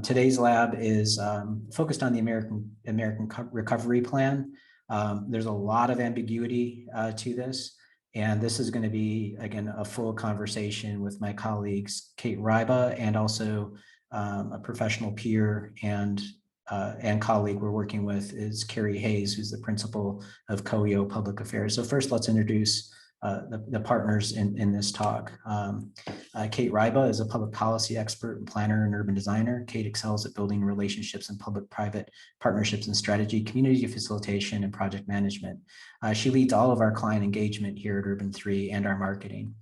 Today's lab is focused on the American Recovery Plan. There's a lot of ambiguity to this, and this is going to be, again, a full conversation with my colleagues, Cate Ryba, and also a professional peer and colleague we're working with is Kerry Hayes, who's the principal of COEO Public Affairs. So first, let's introduce the partners in this talk. Cate Ryba is a public policy expert and planner and urban designer. Cate excels at building relationships in public-private partnerships and strategy, community facilitation, and project management. She leads all of our client engagement here at Urban 3 and our marketing.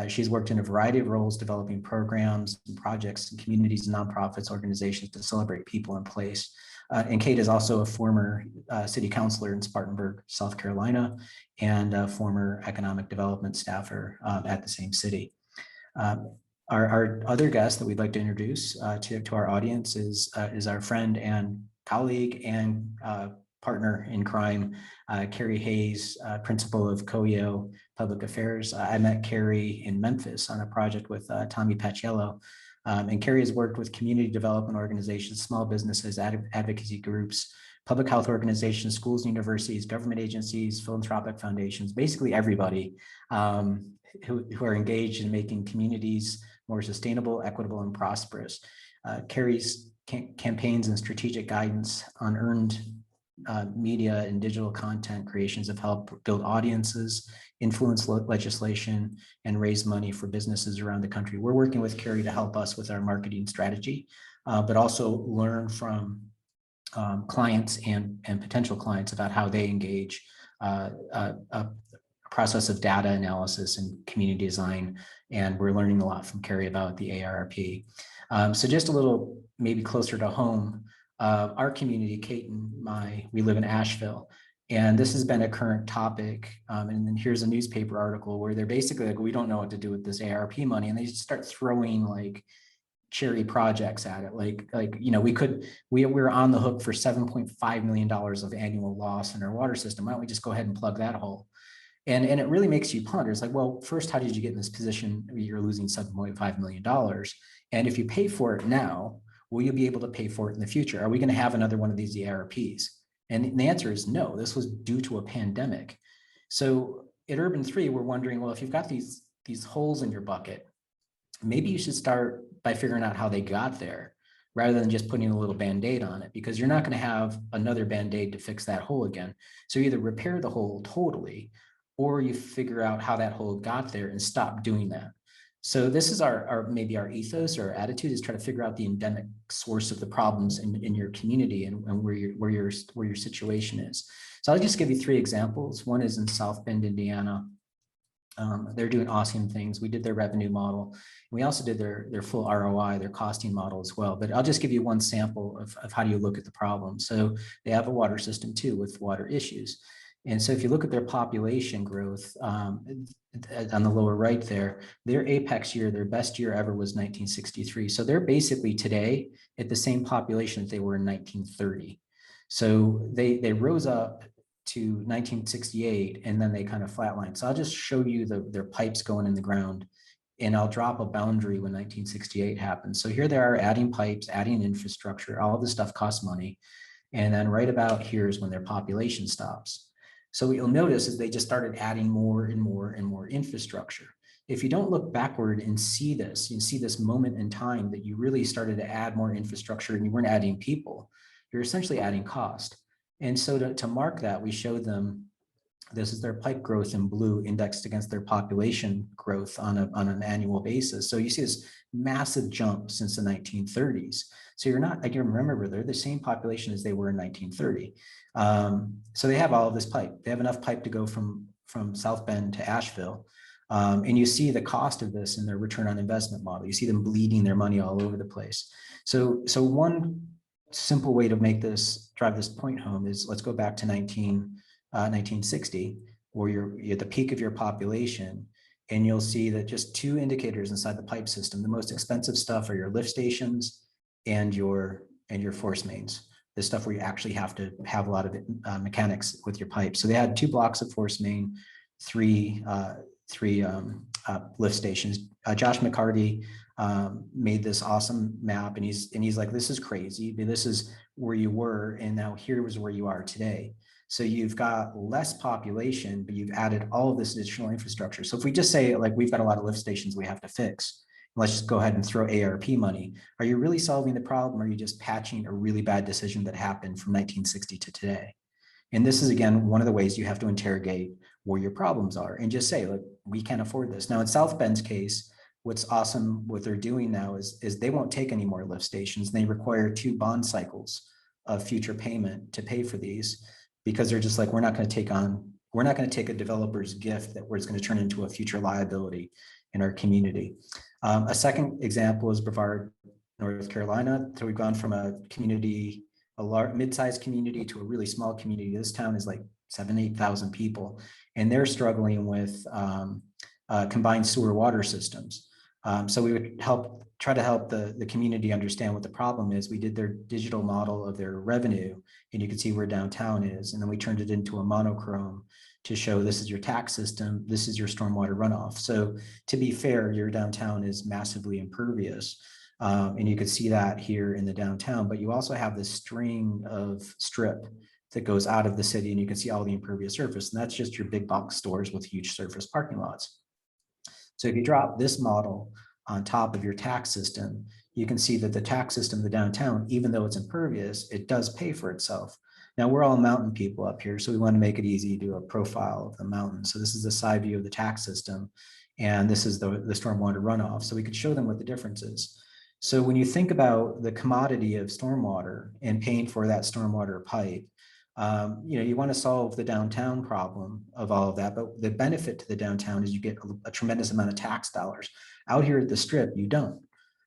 She's worked in a variety of roles, developing programs and projects in communities and nonprofits, organizations to celebrate people and place. And Cate is also a former city councilor in Spartanburg, South Carolina, and a former economic development staffer at the same city. Our other guest that we'd like to introduce to our audience is our friend and colleague and partner in crime, Kerry Hayes, principal of COEO Public Affairs. I met Kerry in Memphis on a project with Tommy Paciello. And Kerry has worked with community development organizations, small businesses, advocacy groups, public health organizations, schools, universities, government agencies, philanthropic foundations, basically everybody who are engaged in making communities more sustainable, equitable, and prosperous. Kerry's campaigns and strategic guidance on earned media and digital content creations have helped build audiences, influence legislation, and raise money for businesses around the country. We're working with Kerry to help us with our marketing strategy, but also learn from clients and potential clients about how they engage a process of data analysis and community design. And we're learning a lot from Kerry about the ARP. So just a little maybe closer to home, our community, Cate and we live in Asheville, and this has been a current topic. And then here's a newspaper article where they're basically like, we don't know what to do with this ARP money, and they just start throwing like cherry projects at it. Like you know, we're on the hook for $7.5 million of annual loss in our water system. Why don't we just go ahead and plug that hole? And it really makes you ponder. It's like, well, first, how did you get in this position where you're losing $7.5 million? And if you pay for it now, will you be able to pay for it in the future? Are we going to have another one of these ARPs? And the answer is no. This was due to a pandemic. So at Urban 3, we're wondering, well, if you've got these holes in your bucket, maybe you should start by figuring out how they got there rather than just putting a little Band-Aid on it, because you're not going to have another Band-Aid to fix that hole again. So either repair the hole totally, or you figure out how that hole got there and stop doing that. So this is maybe our ethos or our attitude, is try to figure out the endemic source of the problems in your community and where your situation is. So I'll just give you 3 examples. One is in South Bend, Indiana. They're doing awesome things. We did their revenue model. We also did their full ROI, their costing model as well. But I'll just give you one sample of how do you look at the problem. So they have a water system too with water issues. And so if you look at their population growth on the lower right there, their apex year, their best year ever was 1963. So they're basically today at the same population that they were in 1930. So they rose up to 1968 and then they kind of flatlined. So I'll just show you their pipes going in the ground, and I'll drop a boundary when 1968 happens. So here they are adding pipes, adding infrastructure, all of this stuff costs money. And then right about here is when their population stops. So what you'll notice is they just started adding more and more and more infrastructure. If you don't look backward and see this, you see this moment in time that you really started to add more infrastructure and you weren't adding people, you're essentially adding cost. And so to mark that, we showed them, this is their pipe growth in blue indexed against their population growth on an annual basis. So you see this massive jump since the 1930s. So you're not, again, remember, they're the same population as they were in 1930. So they have all of this pipe. They have enough pipe to go from South Bend to Asheville. And you see the cost of this in their return on investment model. You see them bleeding their money all over the place. So one simple way to drive this point home is, let's go back to 1960, where you're at the peak of your population, and you'll see that just 2 indicators inside the pipe system. The most expensive stuff are your lift stations and your force mains, the stuff where you actually have to have a lot of mechanics with your pipes. So they had 2 blocks of force main, 3 lift stations. Josh McCarty made this awesome map, and he's like, this is crazy. This is where you were, and now here's where you are today. So you've got less population, but you've added all of this additional infrastructure. So if we just say, like, we've got a lot of lift stations we have to fix, let's just go ahead and throw ARP money. Are you really solving the problem? Or are you just patching a really bad decision that happened from 1960 to today? And this is, again, one of the ways you have to interrogate where your problems are and just say, like, we can't afford this. Now, in South Bend's case, what's awesome, what they're doing now is they won't take any more lift stations. They require 2 bond cycles of future payment to pay for these, because they're just like, we're not going to take a developer's gift that it's going to turn into a future liability in our community. A second example is Brevard, North Carolina. So we've gone from a community, a large mid-sized community, to a really small community. This town is like 7,000-8,000 people, and they're struggling with combined sewer water systems. So we would try to help the community understand what the problem is. We did their digital model of their revenue, and you can see where downtown is. And then we turned it into a monochrome to show, this is your tax system, this is your stormwater runoff. So to be fair, your downtown is massively impervious. And you could see that here in the downtown, but you also have this string of strip that goes out of the city, and you can see all the impervious surface. And that's just your big box stores with huge surface parking lots. So if you drop this model on top of your tax system, you can see that the tax system of the downtown, even though it's impervious, it does pay for itself. Now, we're all mountain people up here, so we want to make it easy to do a profile of the mountain. So this is a side view of the tax system, and this is the stormwater runoff. So we could show them what the difference is. So when you think about the commodity of stormwater and paying for that stormwater pipe, you want to solve the downtown problem of all of that, but the benefit to the downtown is you get a tremendous amount of tax dollars. Out here at the Strip, you don't.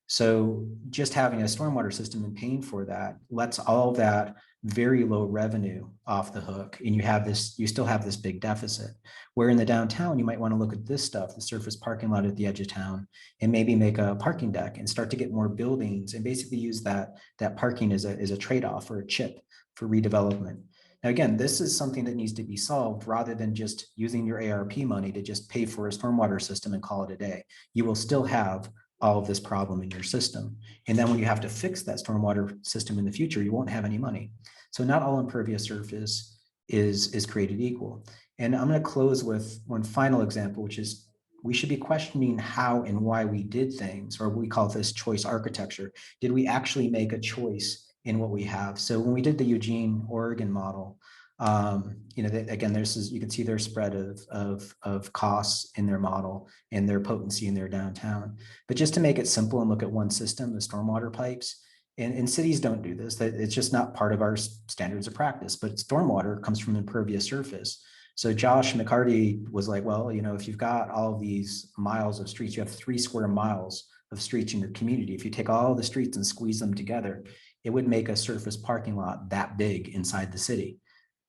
So just having a stormwater system and paying for that lets all that very low revenue off the hook, and you still have this big deficit. Where in the downtown, you might want to look at this stuff, the surface parking lot at the edge of town, and maybe make a parking deck and start to get more buildings, and basically use that parking as a trade-off or a chip for redevelopment. Now, again, this is something that needs to be solved rather than just using your ARP money to just pay for a stormwater system and call it a day. You will still have all of this problem in your system. And then when you have to fix that stormwater system in the future, you won't have any money. So not all impervious surface is created equal. And I'm going to close with one final example, which is we should be questioning how and why we did things, or we call this choice architecture. Did we actually make a choice in what we have? So when we did the Eugene, Oregon model, again, you can see their spread of costs in their model and their potency in their downtown. But just to make it simple and look at one system, the stormwater pipes, and cities don't do this. It's just not part of our standards of practice, but stormwater comes from impervious surface. So Josh McCarty was like, well, if you've got all of these miles of streets, you have 3 square miles of streets in your community. If you take all the streets and squeeze them together, it would make a surface parking lot that big inside the city.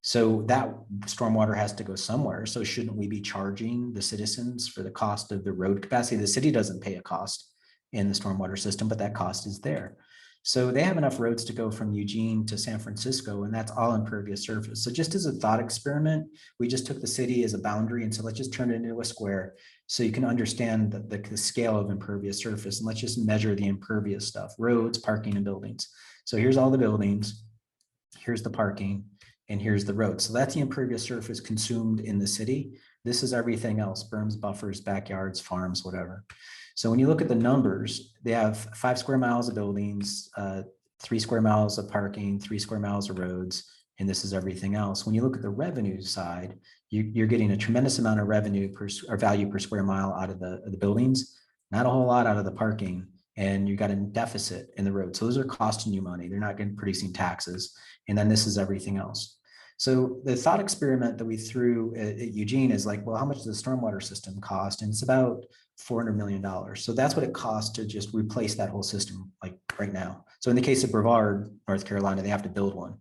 So that stormwater has to go somewhere. So shouldn't we be charging the citizens for the cost of the road capacity? The city doesn't pay a cost in the stormwater system, but that cost is there. So they have enough roads to go from Eugene to San Francisco, and that's all impervious surface. So just as a thought experiment, we just took the city as a boundary and said, let's just turn it into a square so you can understand the scale of impervious surface. And let's just measure the impervious stuff: roads, parking, and buildings. So here's all the buildings, here's the parking, and here's the road. So that's the impervious surface consumed in the city. This is everything else: berms, buffers, backyards, farms, whatever. So when you look at the numbers, they have 5 square miles of buildings, 3 square miles of parking, 3 square miles of roads, and this is everything else. When you look at the revenue side, you're getting a tremendous amount of revenue or value per square mile out of the buildings, not a whole lot out of the parking, and you got a deficit in the road. So those are costing you money. They're not producing taxes. And then this is everything else. So the thought experiment that we threw at Eugene is like, well, how much does the stormwater system cost? And it's about $400 million. So that's what it costs to just replace that whole system, like right now. So in the case of Brevard, North Carolina, they have to build one.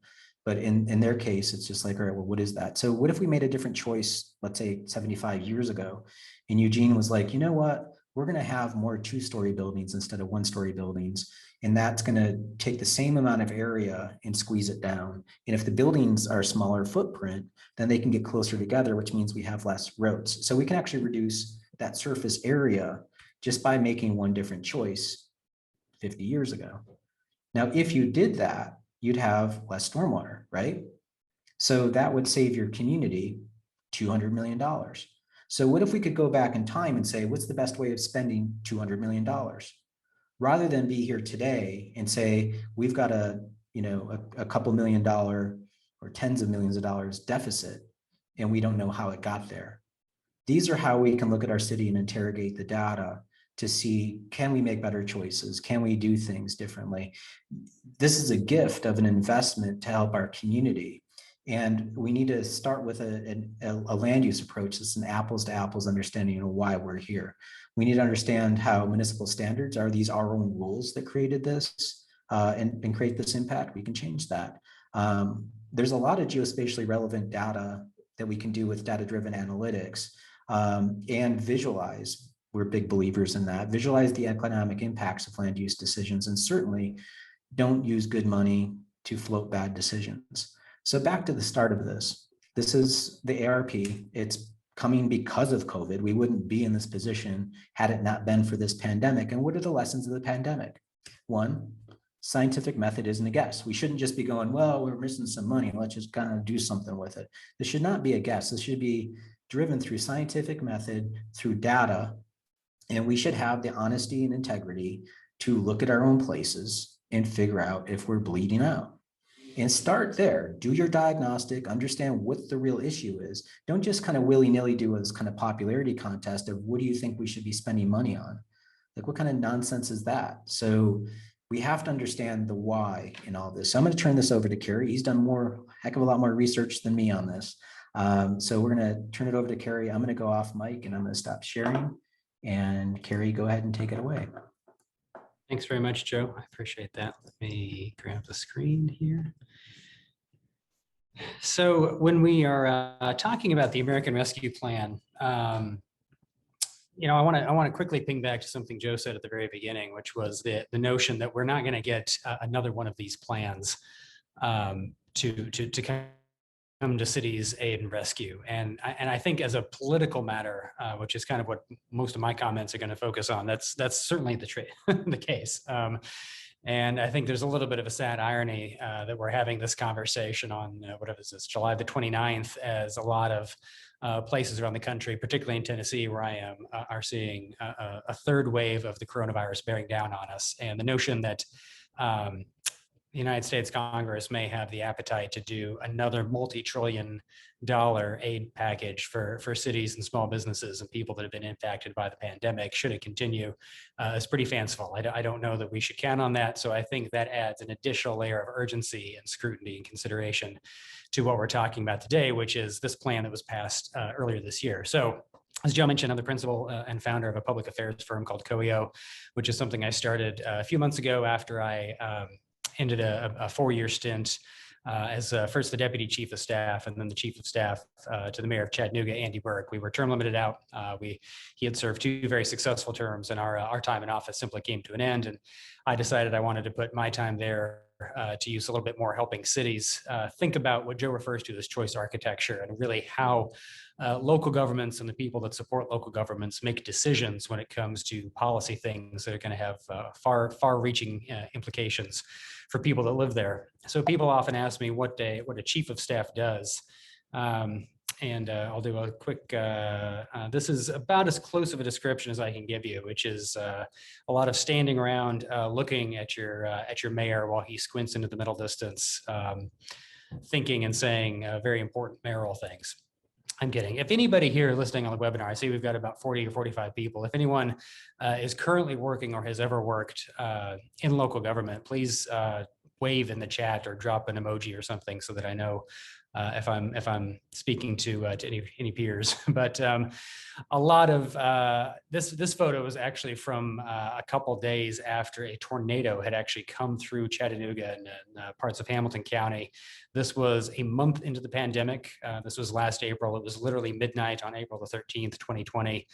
But in their case, it's just like, all right, well, what is that? So what if we made a different choice, let's say 75 years ago, and Eugene was like, you know what? We're going to have more 2-story buildings instead of 1-story buildings. And that's going to take the same amount of area and squeeze it down. And if the buildings are smaller footprint, then they can get closer together, which means we have less roads. So we can actually reduce that surface area just by making one different choice 50 years ago. Now, if you did that, you'd have less stormwater, right? So that would save your community $200 million. So what if we could go back in time and say, what's the best way of spending $200 million? Rather than be here today and say, we've got a couple $1,000,000 or tens of millions of dollars deficit, and we don't know how it got there. These are how we can look at our city and interrogate the data to see, can we make better choices? Can we do things differently? This is a gift of an investment to help our community. And we need to start with a land use approach that's an apples to apples understanding of why we're here. We need to understand how municipal standards are these our own rules that created this and create this impact. We can change that. There's a lot of geospatially relevant data that we can do with data-driven analytics and visualize. We're big believers in that. Visualize the economic impacts of land use decisions, and certainly don't use good money to float bad decisions. So back to the start of this. This is the ARP. It's coming because of COVID. We wouldn't be in this position had it not been for this pandemic. And what are the lessons of the pandemic? One, scientific method isn't a guess. We shouldn't just be going, well, we're missing some money, let's just kind of do something with it. This should not be a guess. This should be driven through scientific method, through data. And we should have the honesty and integrity to look at our own places and figure out if we're bleeding out. And start there. Do your diagnostic, understand what the real issue is. Don't just kind of willy-nilly do this kind of popularity contest of what do you think we should be spending money on? Like, what kind of nonsense is that? So we have to understand the why in all this. So I'm going to turn this over to Kerry. He's done heck of a lot more research than me on this. So we're going to turn it over to Kerry. I'm going to go off mic and I'm going to stop sharing. And Kerry, go ahead and take it away. Thanks very much, Joe. I appreciate that. Let me grab the screen here. So when we are talking about the American Rescue Plan, I want to quickly ping back to something Joe said at the very beginning, which was the notion that we're not going to get another one of these plans to come to cities' aid and rescue. And I think as a political matter, which is kind of what most of my comments are going to focus on, that's certainly the case. And I think there's a little bit of a sad irony that we're having this conversation on, whatever is this, July the 29th, as a lot of places around the country, particularly in Tennessee, where I am, are seeing a third wave of the coronavirus bearing down on us. And the notion that the United States Congress may have the appetite to do another multi-trillion-dollar aid package for cities and small businesses and people that have been impacted by the pandemic, should it continue, is pretty fanciful. I don't know that we should count on that. So I think that adds an additional layer of urgency and scrutiny and consideration to what we're talking about today, which is this plan that was passed earlier this year. So as Joe mentioned, I'm the principal and founder of a public affairs firm called COEO, which is something I started a few months ago after I ended a 4-year stint as first the deputy chief of staff and then the chief of staff to the mayor of Chattanooga, Andy Burke. We were term limited out. He had served 2 very successful terms, and our time in office simply came to an end. And I decided I wanted to put my time there to use a little bit more helping cities think about what Joe refers to as choice architecture, and really how local governments and the people that support local governments make decisions when it comes to policy things that are going to have far-reaching implications for people that live there. So people often ask me what a chief of staff does. And I'll do a quick, this is about as close of a description as I can give you, which is a lot of standing around looking at your mayor while he squints into the middle distance, thinking and saying very important mayoral things. I'm kidding. If anybody here listening on the webinar, I see we've got about 40 or 45 people. If anyone is currently working or has ever worked in local government, please wave in the chat or drop an emoji or something so that I know if I'm speaking to any peers. But a lot of this photo is actually from a couple days after a tornado had actually come through Chattanooga and parts of Hamilton County. This was a month into the pandemic. This was last April. It was literally midnight on April the 13th, 2020.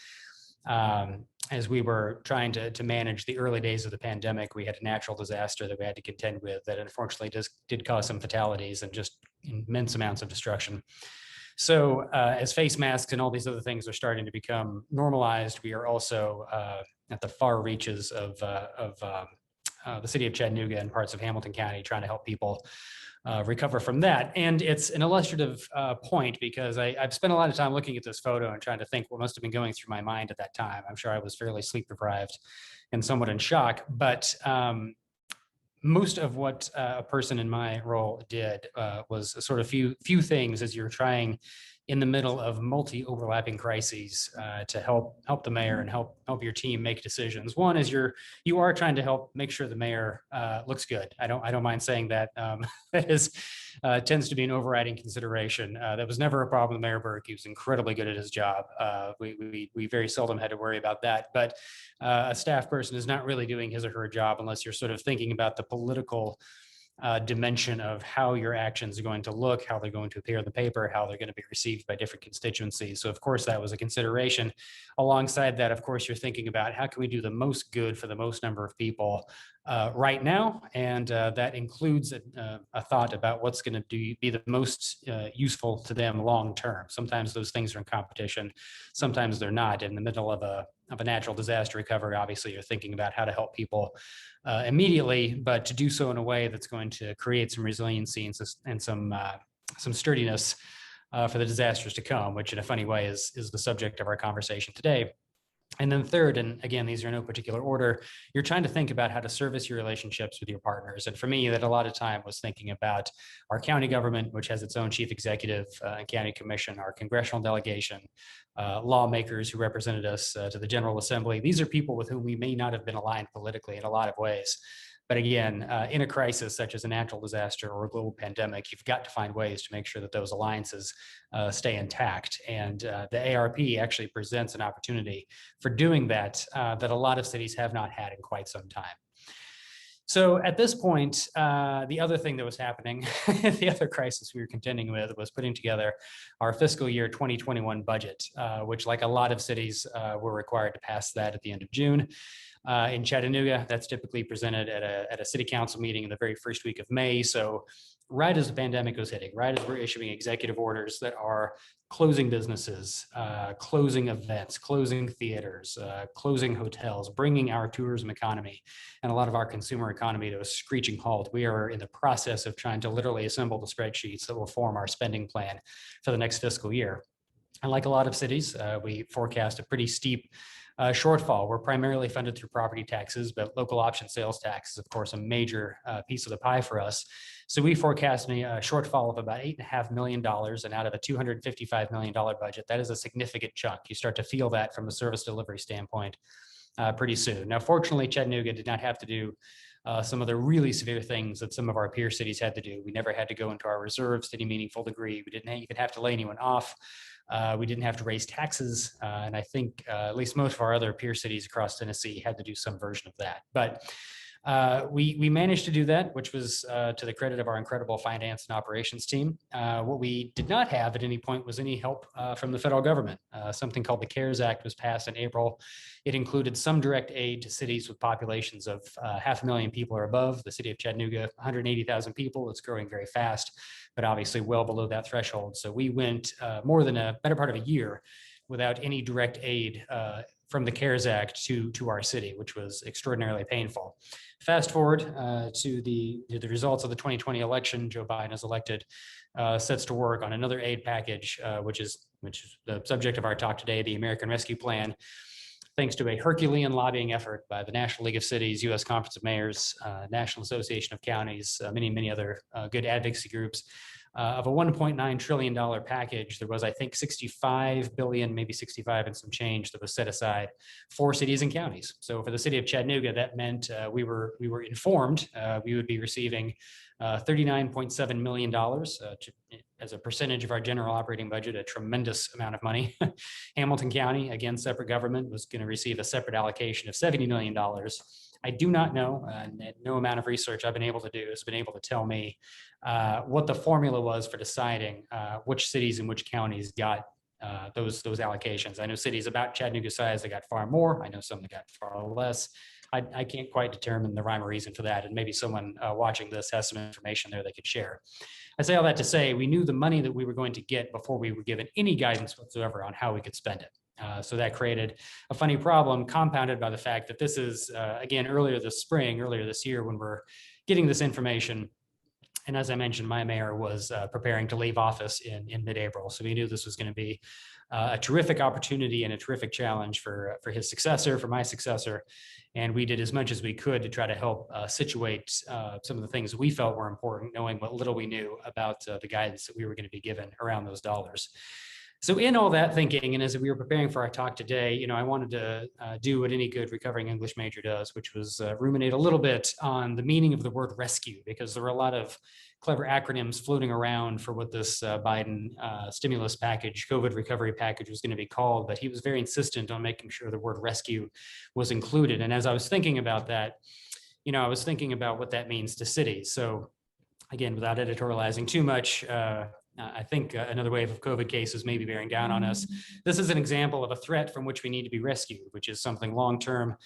As we were trying to manage the early days of the pandemic, we had a natural disaster that we had to contend with that unfortunately did cause some fatalities and just immense amounts of destruction. So as face masks and all these other things are starting to become normalized, we are also at the far reaches of the city of Chattanooga and parts of Hamilton County trying to help people recover from that. And it's an illustrative point because I've spent a lot of time looking at this photo and trying to think what must have been going through my mind at that time. I'm sure I was fairly sleep deprived and somewhat in shock, but most of what a person in my role did was a sort of few things as you're trying in the middle of multi-overlapping crises to help the mayor and help your team make decisions. One is you are trying to help make sure the mayor looks good. I don't mind saying that. That is tends to be an overriding consideration. That was never a problem with Mayor Burke. He was incredibly good at his job. We very seldom had to worry about that. But a staff person is not really doing his or her job unless you're sort of thinking about the political dimension of how your actions are going to look, how they're going to appear in the paper, how they're going to be received by different constituencies. So of course that was a consideration. Alongside that, of course, you're thinking about how can we do the most good for the most number of people right now, and that includes a thought about what's going to be the most useful to them long term. Sometimes those things are in competition, sometimes they're not. In the middle of a natural disaster recovery, obviously you're thinking about how to help people immediately, but to do so in a way that's going to create some resiliency and some sturdiness for the disasters to come, which in a funny way is the subject of our conversation today. And then third, and again, these are in no particular order, you're trying to think about how to service your relationships with your partners. And for me, that a lot of time was thinking about our county government, which has its own chief executive and county commission, our congressional delegation, lawmakers who represented us to the General Assembly. These are people with whom we may not have been aligned politically in a lot of ways. But again, in a crisis such as a natural disaster or a global pandemic, you've got to find ways to make sure that those alliances stay intact. And the ARP actually presents an opportunity for doing that that a lot of cities have not had in quite some time. So at this point, the other thing that was happening, the other crisis we were contending with was putting together our fiscal year 2021 budget, which like a lot of cities were required to pass that at the end of June. In Chattanooga, that's typically presented at a city council meeting in the very first week of May. So right as the pandemic was hitting, right as we're issuing executive orders that are closing businesses, closing events, closing theaters, closing hotels, bringing our tourism economy and a lot of our consumer economy to a screeching halt, we are in the process of trying to literally assemble the spreadsheets that will form our spending plan for the next fiscal year. And like a lot of cities, we forecast a pretty steep shortfall. We're primarily funded through property taxes, but local option sales tax is, of course, a major piece of the pie for us. So we forecast a shortfall of about $8.5 million, and out of a $255 million budget, that is a significant chunk. You start to feel that from a service delivery standpoint pretty soon. Now, fortunately, Chattanooga did not have to do some of the really severe things that some of our peer cities had to do. We never had to go into our reserves to any meaningful degree. We didn't even have to lay anyone off. We didn't have to raise taxes. And I think at least most of our other peer cities across Tennessee had to do some version of that. But we managed to do that, which was to the credit of our incredible finance and operations team. What we did not have at any point was any help from the federal government. Something called the CARES Act was passed in April. It included some direct aid to cities with populations of 500,000 people or above. The city of Chattanooga, 180,000 people. It's growing very fast, but obviously well below that threshold. So we went more than a better part of a year without any direct aid from the CARES Act to our city, which was extraordinarily painful. Fast forward to the results of the 2020 election. Joe Biden is elected, sets to work on another aid package, which is the subject of our talk today, the American Rescue Plan. Thanks to a Herculean lobbying effort by the National League of Cities, U.S. Conference of Mayors, National Association of Counties, many other good advocacy groups, of a $1.9 trillion package, there was, I think, 65 billion, maybe 65 and some change that was set aside for cities and counties. So for the city of Chattanooga, that meant we were informed we would be receiving $39.7 million as a percentage of our general operating budget, a tremendous amount of money. Hamilton County, again, separate government, was going to receive a separate allocation of $70 million. I do not know, and no amount of research I've been able to do has been able to tell me what the formula was for deciding which cities and which counties got those allocations. I know cities about Chattanooga size that got far more. I know some that got far less. I can't quite determine the rhyme or reason for that. And maybe someone watching this has some information there they could share. I say all that to say we knew the money that we were going to get before we were given any guidance whatsoever on how we could spend it. So that created a funny problem, compounded by the fact that this is, again, earlier this year, when we're getting this information. And as I mentioned, my mayor was preparing to leave office in mid-April. So we knew this was going to be a terrific opportunity and a terrific challenge for his successor, for my successor. And we did as much as we could to try to help situate some of the things we felt were important, knowing what little we knew about the guidance that we were going to be given around those dollars. So in all that thinking, and as we were preparing for our talk today, I wanted to do what any good recovering English major does, which was ruminate a little bit on the meaning of the word rescue, because there were a lot of clever acronyms floating around for what this Biden stimulus package, COVID recovery package was going to be called, but he was very insistent on making sure the word rescue was included. And as I was thinking about that, I was thinking about what that means to cities. So again, without editorializing too much, I think another wave of COVID cases may be bearing down on us. This is an example of a threat from which we need to be rescued, which is something long-term.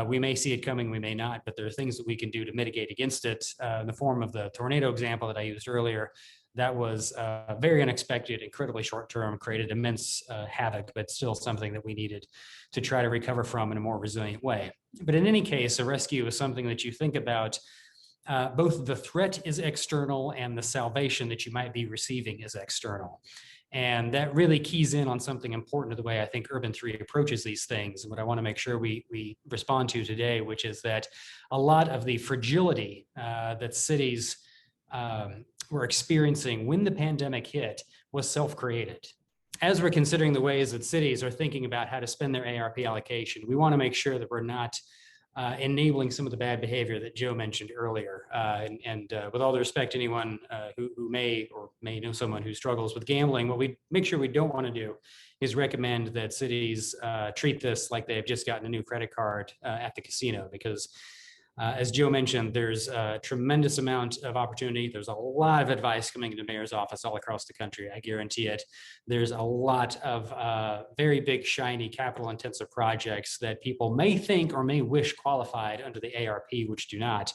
We may see it coming, we may not, but there are things that we can do to mitigate against it. In the form of the tornado example that I used earlier, that was very unexpected, incredibly short-term, created immense havoc, but still something that we needed to try to recover from in a more resilient way. But in any case, a rescue is something that you think about. Both the threat is external and the salvation that you might be receiving is external. And that really keys in on something important to the way I think Urban 3 approaches these things. And what I want to make sure we respond to today, which is that a lot of the fragility that cities were experiencing when the pandemic hit was self-created. As we're considering the ways that cities are thinking about how to spend their ARP allocation, we want to make sure that we're not enabling some of the bad behavior that Joe mentioned earlier. And with all the respect to anyone who may know someone who struggles with gambling, what we make sure we don't want to do is recommend that cities treat this like they've just gotten a new credit card at the casino, because as Joe mentioned, there's a tremendous amount of opportunity. There's a lot of advice coming into mayor's office all across the country. I guarantee it. There's a lot of very big, shiny, capital-intensive projects that people may think or may wish qualified under the ARP, which do not.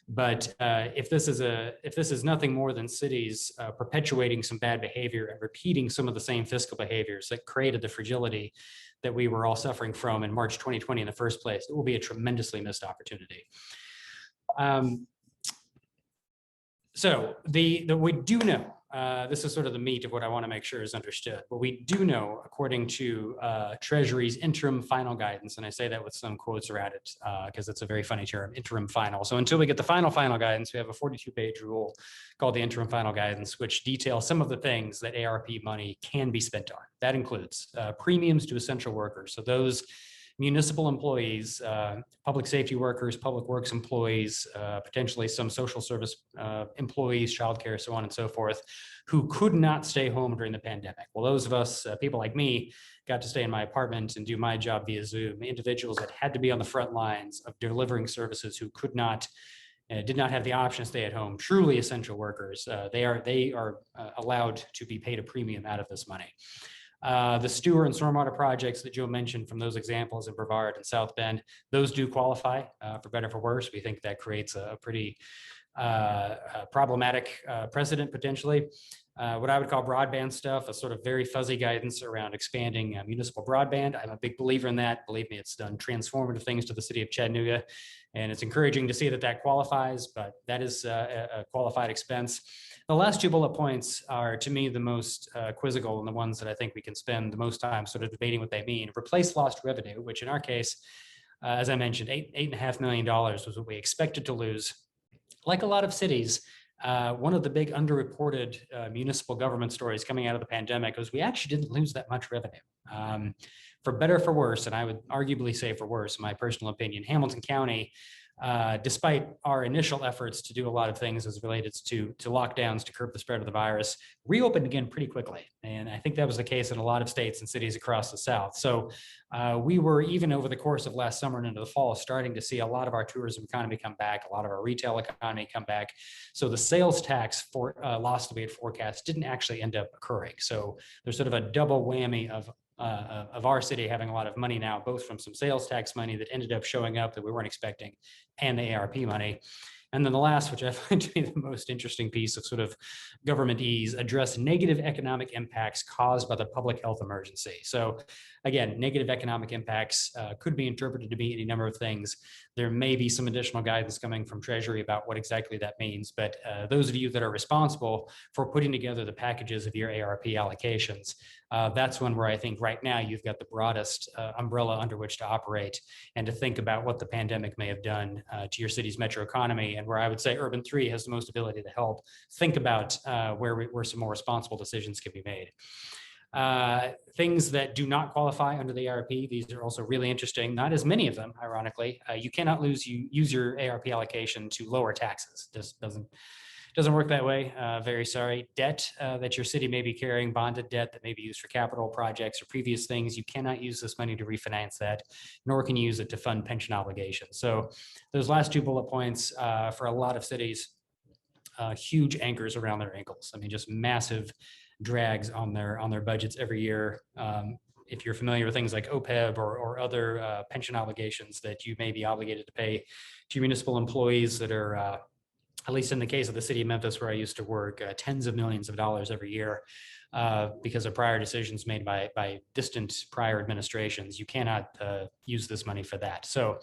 But if this is nothing more than cities perpetuating some bad behavior and repeating some of the same fiscal behaviors that created the fragility that we were all suffering from in March 2020 in the first place, it will be a tremendously missed opportunity. So we do know, this is sort of the meat of what I want to make sure is understood. But we do know, according to Treasury's interim final guidance, and I say that with some quotes around it because it's a very funny term, interim final. So until we get the final guidance, we have a 42-page rule called the interim final guidance, which details some of the things that ARP money can be spent on. That includes premiums to essential workers. So those municipal employees, public safety workers, public works employees, potentially some social service employees, childcare, so on and so forth, who could not stay home during the pandemic. Well, those of us, people like me, got to stay in my apartment and do my job via Zoom. Individuals that had to be on the front lines of delivering services who could not, did not have the option to stay at home, truly essential workers, they are allowed to be paid a premium out of this money. The sewer and stormwater projects that Joe mentioned from those examples in Brevard and South Bend, those do qualify for better or for worse. We think that creates a pretty problematic precedent potentially. What I would call broadband stuff, a sort of very fuzzy guidance around expanding municipal broadband. I'm a big believer in that. Believe me, it's done transformative things to the city of Chattanooga, and it's encouraging to see that that qualifies, but that is a qualified expense. The last two bullet points are, to me, the most quizzical and the ones that I think we can spend the most time sort of debating what they mean. Replace lost revenue, which in our case, as I mentioned, $8.5 million was what we expected to lose. Like a lot of cities, one of the big underreported municipal government stories coming out of the pandemic was we actually didn't lose that much revenue. For better or for worse, and I would arguably say for worse, in my personal opinion, Hamilton County, despite our initial efforts to do a lot of things as related to lockdowns to curb the spread of the virus, reopened again pretty quickly. And I think that was the case in a lot of states and cities across the South. So we were, even over the course of last summer and into the fall, starting to see a lot of our tourism economy come back, a lot of our retail economy come back. So the sales tax for loss that we had forecast didn't actually end up occurring. So there's sort of a double whammy of of our city having a lot of money now, both from some sales tax money that ended up showing up that we weren't expecting, and the ARP money. And then the last, which I find to be the most interesting piece of sort of government ease, address negative economic impacts caused by the public health emergency. So again, negative economic impacts could be interpreted to be any number of things. There may be some additional guidance coming from Treasury about what exactly that means. But those of you that are responsible for putting together the packages of your ARP allocations, that's one where I think right now you've got the broadest umbrella under which to operate and to think about what the pandemic may have done to your city's metro economy, and where I would say Urban 3 has the most ability to help think about where some more responsible decisions can be made. Things that do not qualify under the ARP, these are also really interesting. Not as many of them, ironically. You cannot use your ARP allocation to lower taxes. This doesn't work that way. Very sorry. Debt that your city may be carrying, bonded debt that may be used for capital projects or previous things, you cannot use this money to refinance that, nor can you use it to fund pension obligations. So those last two bullet points for a lot of cities, huge anchors around their ankles. I mean, just massive drags on their budgets every year. If you're familiar with things like OPEB or other pension obligations that you may be obligated to pay to your municipal employees that are, at least in the case of the city of Memphis, where I used to work, tens of millions of dollars every year because of prior decisions made by distant prior administrations. You cannot use this money for that. So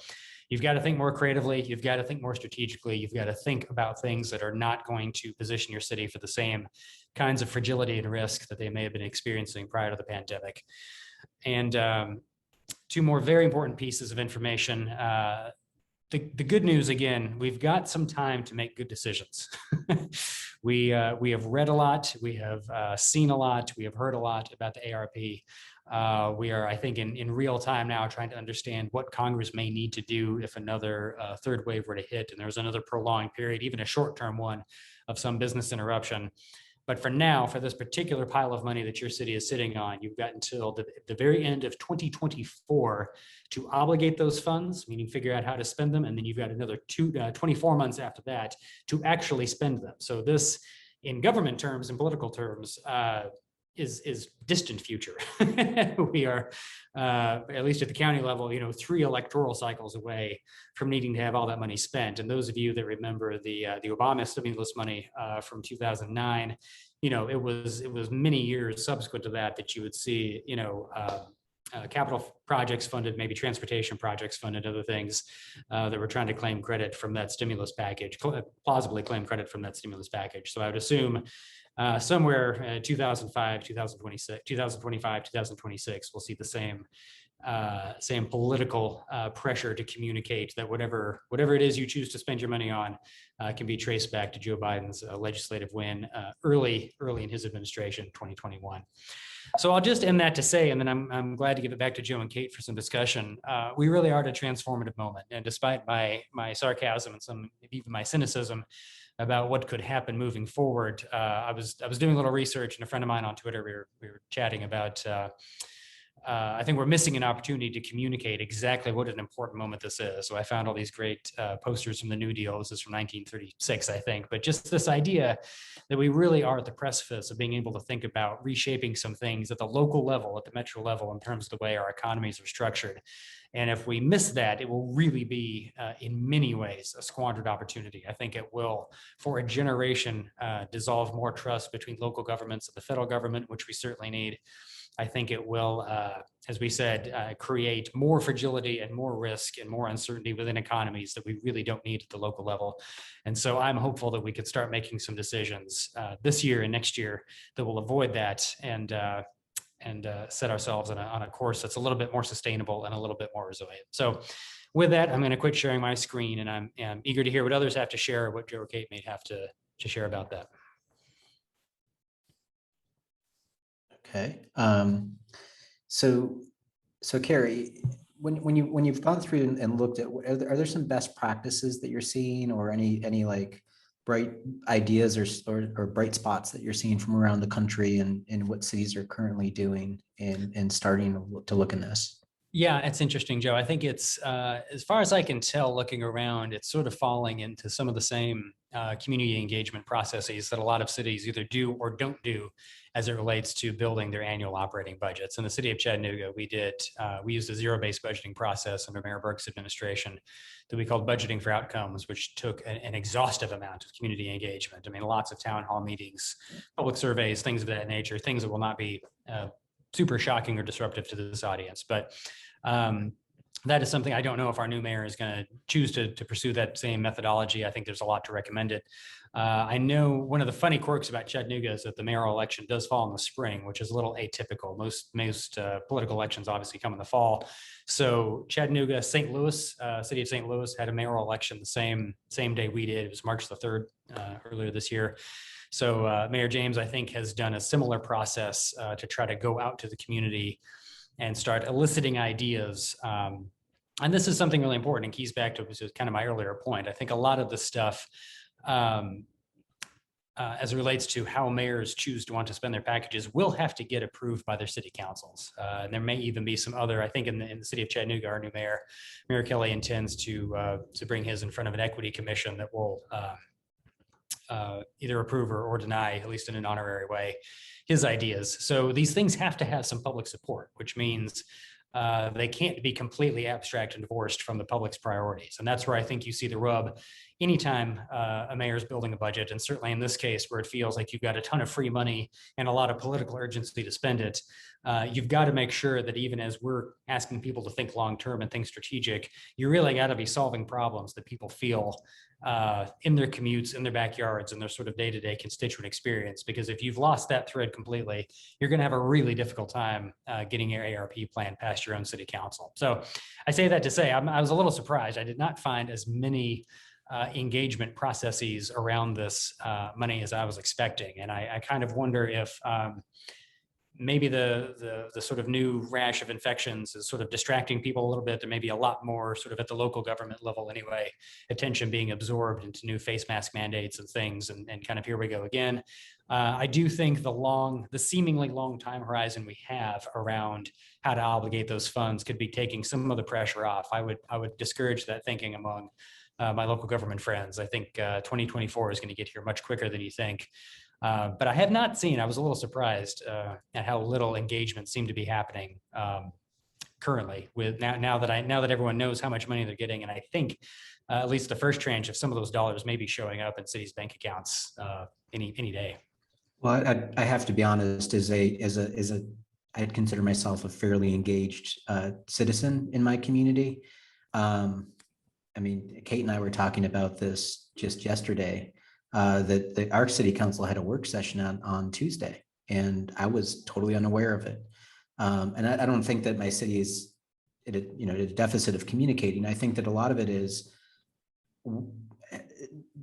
you've got to think more creatively. You've got to think more strategically. You've got to think about things that are not going to position your city for the same kinds of fragility and risk that they may have been experiencing prior to the pandemic. And two more very important pieces of information. The good news, again, we've got some time to make good decisions. We have read a lot, we have seen a lot, we have heard a lot about the ARP. We are, I think, in real time now trying to understand what Congress may need to do if another third wave were to hit and there's another prolonged period, even a short-term one, of some business interruption. But for now, for this particular pile of money that your city is sitting on, you've got until the very end of 2024 to obligate those funds, meaning figure out how to spend them. And then you've got another 24 months after that to actually spend them. So this, in government terms and political terms, is distant future. We are, at least at the county level, 3 electoral cycles away from needing to have all that money spent. And those of you that remember the Obama stimulus money from 2009, it was many years subsequent to that you would see, capital projects funded, maybe transportation projects funded, other things that were trying to claim credit from that stimulus package, plausibly claim credit from that stimulus package. So I would assume somewhere 2025, 2026, we'll see the same political pressure to communicate that whatever it is you choose to spend your money on can be traced back to Joe Biden's legislative win early in his administration, 2021. So I'll just end that to say, and then I'm glad to give it back to Joe and Cate for some discussion. We really are at a transformative moment, and despite my sarcasm and some even my cynicism about what could happen moving forward, I was doing a little research, and a friend of mine on Twitter, we were chatting about. I think we're missing an opportunity to communicate exactly what an important moment this is. So I found all these great posters from the New Deal. This is from 1936, I think. But just this idea that we really are at the precipice of being able to think about reshaping some things at the local level, at the metro level, in terms of the way our economies are structured. And if we miss that, it will really be, in many ways, a squandered opportunity. I think it will, for a generation, dissolve more trust between local governments and the federal government, which we certainly need. I think it will, as we said, create more fragility and more risk and more uncertainty within economies that we really don't need at the local level. And so I'm hopeful that we could start making some decisions this year and next year that will avoid that and set ourselves on a course that's a little bit more sustainable and a little bit more resilient. So with that, I'm going to quit sharing my screen, and I'm eager to hear what others have to share, what Joe or Cate may have to share about that. Okay. So Kerry, when you've gone through and looked at, are there some best practices that you're seeing, or any like bright ideas or bright spots that you're seeing from around the country and what cities are currently doing and starting to look in this? Yeah, it's interesting, Joe. I think it's, as far as I can tell, looking around, it's sort of falling into some of the same community engagement processes that a lot of cities either do or don't do as it relates to building their annual operating budgets. In the city of Chattanooga, we used a zero-based budgeting process under Mayor Burke's administration that we called budgeting for outcomes, which took an exhaustive amount of community engagement. I mean, lots of town hall meetings, public surveys, things of that nature, things that will not be super shocking or disruptive to this audience. But that is something I don't know if our new mayor is going to choose to pursue that same methodology. I think there's a lot to recommend it. I know one of the funny quirks about Chattanooga is that the mayoral election does fall in the spring, which is a little atypical. Most political elections obviously come in the fall. So Chattanooga, St. Louis, city of St. Louis had a mayoral election the same day we did. It was March the 3rd earlier this year. So Mayor James, I think, has done a similar process to try to go out to the community and start eliciting ideas. And this is something really important and keys back to kind of my earlier point. I think a lot of the stuff as it relates to how mayors choose to want to spend their packages will have to get approved by their city councils. And there may even be some other, I think in the city of Chattanooga, our new mayor, Mayor Kelly, intends to bring his in front of an equity commission that will either approve or deny, at least in an honorary way, his ideas. So these things have to have some public support, which means they can't be completely abstract and divorced from the public's priorities. And that's where I think you see the rub anytime a mayor's building a budget, and certainly in this case where it feels like you've got a ton of free money and a lot of political urgency to spend it, you've got to make sure that even as we're asking people to think long-term and think strategic, you really got to be solving problems that people feel in their commutes, in their backyards, and their sort of day-to-day constituent experience. Because if you've lost that thread completely, you're going to have a really difficult time getting your ARP plan past your own city council. So I say that to say I was a little surprised. I did not find as many engagement processes around this money as I was expecting. And I kind of wonder if maybe the sort of new rash of infections is sort of distracting people a little bit. There may be a lot more sort of at the local government level anyway, attention being absorbed into new face mask mandates and things, and kind of here we go again. I do think the seemingly long time horizon we have around how to obligate those funds could be taking some of the pressure off. I would discourage that thinking among my local government friends. I think 2024 is going to get here much quicker than you think. But I have not seen, I was a little surprised at how little engagement seemed to be happening currently with now that everyone knows how much money they're getting. And I think at least the first tranche of some of those dollars may be showing up in cities' bank accounts any day. Well, I have to be honest, I'd consider myself a fairly engaged citizen in my community. I mean, Cate and I were talking about this just yesterday. That our city council had a work session on Tuesday, and I was totally unaware of it. And I don't think that my city is at a deficit of communicating. I think that a lot of it is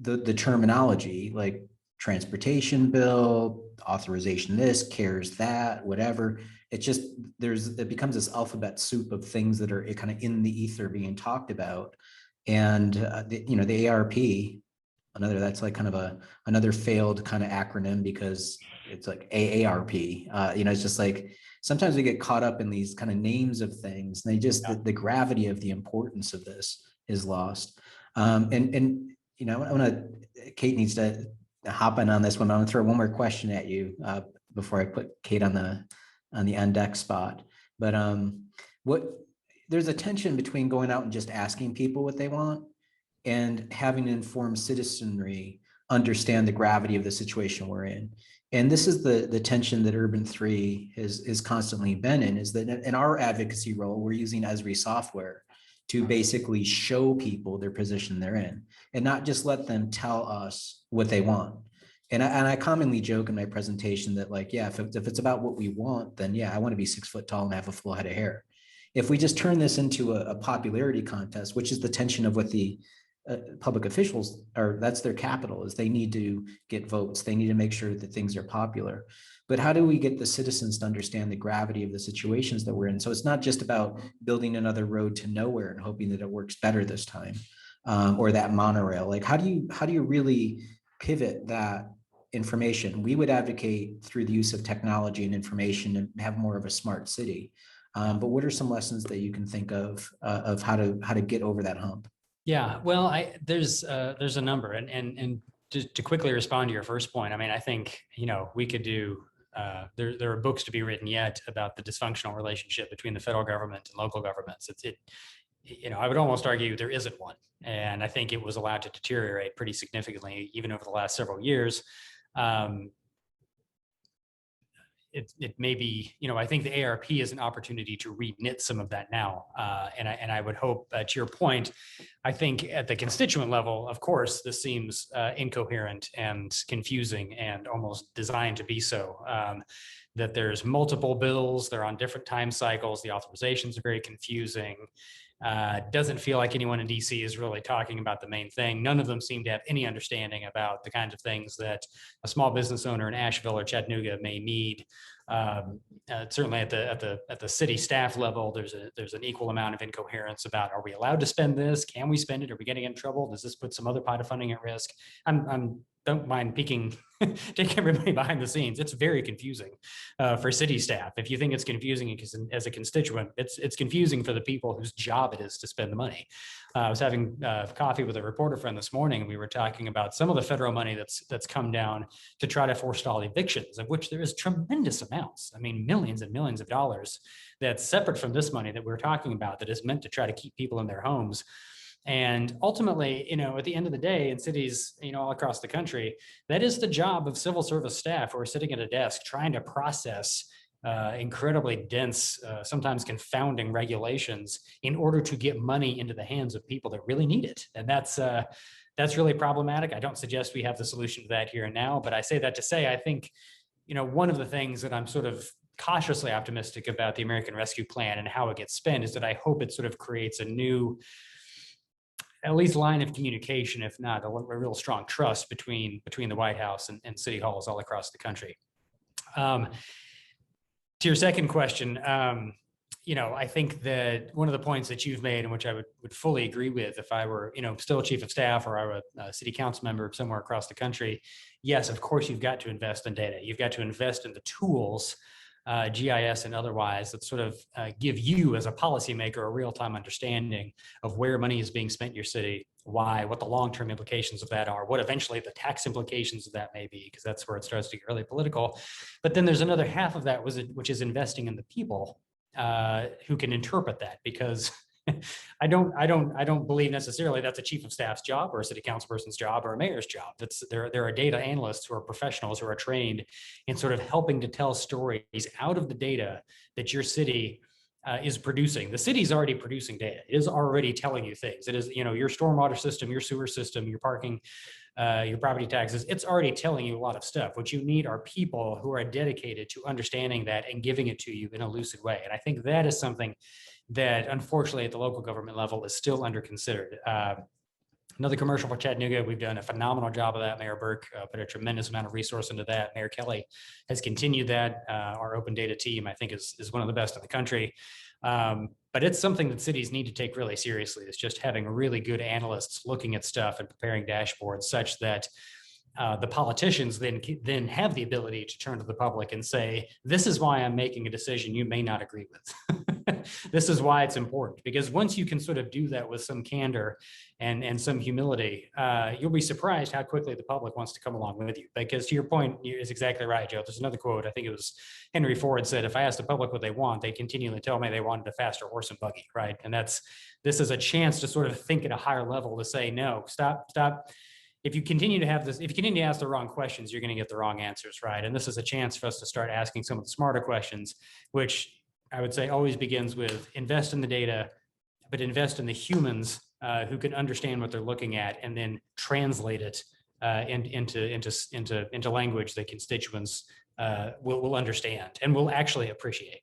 the terminology, like transportation bill, authorization this, CARES that, whatever. It just it becomes this alphabet soup of things that are kind of in the ether being talked about. And the ARP, that's like kind of another failed kind of acronym, because it's like AARP. It's just like sometimes we get caught up in these kind of names of things, and the gravity of the importance of this is lost. I want to, Cate needs to hop in on this one. I want to throw one more question at you before I put Cate on the on deck spot. But there's a tension between going out and just asking people what they want and having an informed citizenry understand the gravity of the situation we're in. And this is the tension that Urban 3 is constantly been in, is that in our advocacy role, we're using Esri software to basically show people their position they're in, and not just let them tell us what they want. And I commonly joke in my presentation that, like, yeah, if it's about what we want, then yeah, I want to be 6 foot tall and have a full head of hair. If we just turn this into a popularity contest, which is the tension of what the public officials are, that's their capital, is they need to get votes. They need to make sure that things are popular. But how do we get the citizens to understand the gravity of the situations that we're in? So it's not just about building another road to nowhere and hoping that it works better this time, or that monorail. Like, how do you really pivot that information? We would advocate through the use of technology and information and have more of a smart city. But what are some lessons that you can think of how to get over that hump? Yeah, well, there's a number, and to quickly respond to your first point, I mean, I think, we could do, there are books to be written yet about the dysfunctional relationship between the federal government and local governments. I would almost argue there isn't one. And I think it was allowed to deteriorate pretty significantly, even over the last several years. It may be, I think the ARP is an opportunity to reknit some of that now. And I would hope, to your point, I think at the constituent level, of course, this seems incoherent and confusing and almost designed to be so. That there's multiple bills, they're on different time cycles, the authorizations are very confusing. Doesn't feel like anyone in DC is really talking about the main thing. None of them seem to have any understanding about the kinds of things that a small business owner in Asheville or Chattanooga may need. Certainly at the city staff level, there's an equal amount of incoherence about, are we allowed to spend this? Can we spend it? Are we getting in trouble? Does this put some other pot of funding at risk? Don't mind peeking, take everybody behind the scenes. It's very confusing for city staff. If you think it's confusing as a constituent, it's confusing for the people whose job it is to spend the money. I was having coffee with a reporter friend this morning, and we were talking about some of the federal money that's come down to try to forestall evictions, of which there is tremendous amounts. I mean, millions and millions of dollars that's separate from this money that we're talking about, that is meant to try to keep people in their homes. And ultimately, at the end of the day, in cities, all across the country, that is the job of civil service staff who are sitting at a desk trying to process incredibly dense, sometimes confounding regulations in order to get money into the hands of people that really need it. And that's really problematic. I don't suggest we have the solution to that here and now, but I say that to say, I think, one of the things that I'm sort of cautiously optimistic about the American Rescue Plan and how it gets spent is that I hope it sort of creates a new, at least line of communication, if not a real strong trust between the White House and city halls all across the country. To your second question, I think that one of the points that you've made, and which I would fully agree with if I were, still a chief of staff or I were a city council member somewhere across the country, yes, of course, you've got to invest in data. You've got to invest in the tools, GIS and otherwise, that sort of give you as a policymaker a real-time understanding of where money is being spent in your city, why, what the long-term implications of that are, what eventually the tax implications of that may be, because that's where it starts to get really political. But then there's another half of that, which is investing in the people who can interpret that, because I don't believe necessarily that's a chief of staff's job or a city councilperson's job or a mayor's job. There are data analysts who are professionals who are trained in sort of helping to tell stories out of the data that your city is producing. The city's already producing data. It is already telling you things. It is, your stormwater system, your sewer system, your parking, your property taxes. It's already telling you a lot of stuff. What you need are people who are dedicated to understanding that and giving it to you in a lucid way. And I think that is something that unfortunately at the local government level is still under considered. Another commercial for Chattanooga, we've done a phenomenal job of that. Mayor Burke put a tremendous amount of resource into that. Mayor Kelly has continued that. Our open data team, I think, is one of the best in the country. But it's something that cities need to take really seriously. It's just having really good analysts looking at stuff and preparing dashboards such that the politicians then have the ability to turn to the public and say, this is why I'm making a decision you may not agree with. This is why it's important. Because once you can sort of do that with some candor and some humility, you'll be surprised how quickly the public wants to come along with you. Because to your point, is exactly right, Joe. There's another quote, I think it was Henry Ford said, if I asked the public what they want, they continually tell me they wanted a faster horse and buggy, right? And this is a chance to sort of think at a higher level to say, no, stop. If you continue to have this, if you continue to ask the wrong questions, you're going to get the wrong answers, right? And this is a chance for us to start asking some of the smarter questions, which I would say always begins with invest in the data, but invest in the humans who can understand what they're looking at and then translate it into language that constituents will understand and will actually appreciate.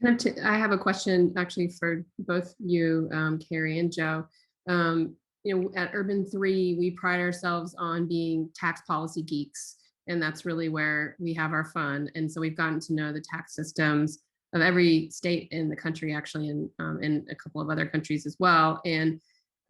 I have a question actually for both you, Kerry and Joe. At Urban 3, we pride ourselves on being tax policy geeks, and that's really where we have our fun. And so we've gotten to know the tax systems of every state in the country, actually, and a couple of other countries as well. And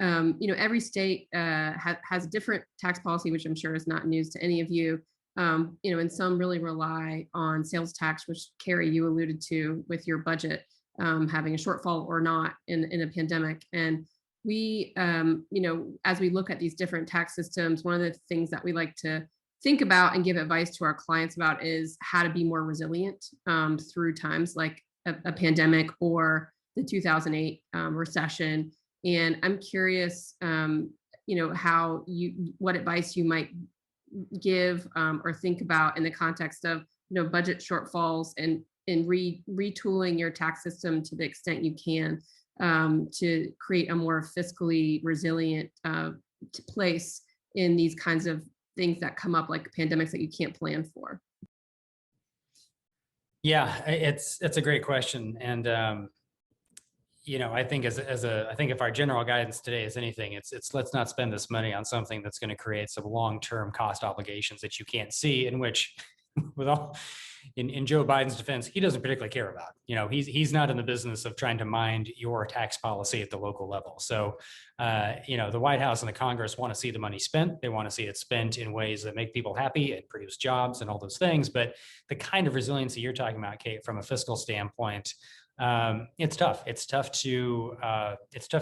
every state has a different tax policy, which I'm sure is not news to any of you. And some really rely on sales tax, which Kerry, you alluded to with your budget, having a shortfall or not in a pandemic. And we, as we look at these different tax systems, one of the things that we like to think about and give advice to our clients about is how to be more resilient through times like a pandemic or the 2008 recession. And I'm curious, what advice you might give or think about in the context of budget shortfalls and retooling your tax system to the extent you can to create a more fiscally resilient place in these kinds of things that come up, like pandemics that you can't plan for. Yeah, it's a great question, and I think I think if our general guidance today is anything, it's let's not spend this money on something that's going to create some long-term cost obligations that you can't see, in which, with all in Joe Biden's defense, he doesn't particularly care about. He's not in the business of trying to mind your tax policy at the local level. So, the White House and the Congress want to see the money spent. They want to see it spent in ways that make people happy and produce jobs and all those things. But the kind of resiliency you're talking about, Cate, from a fiscal standpoint, it's tough. It's tough to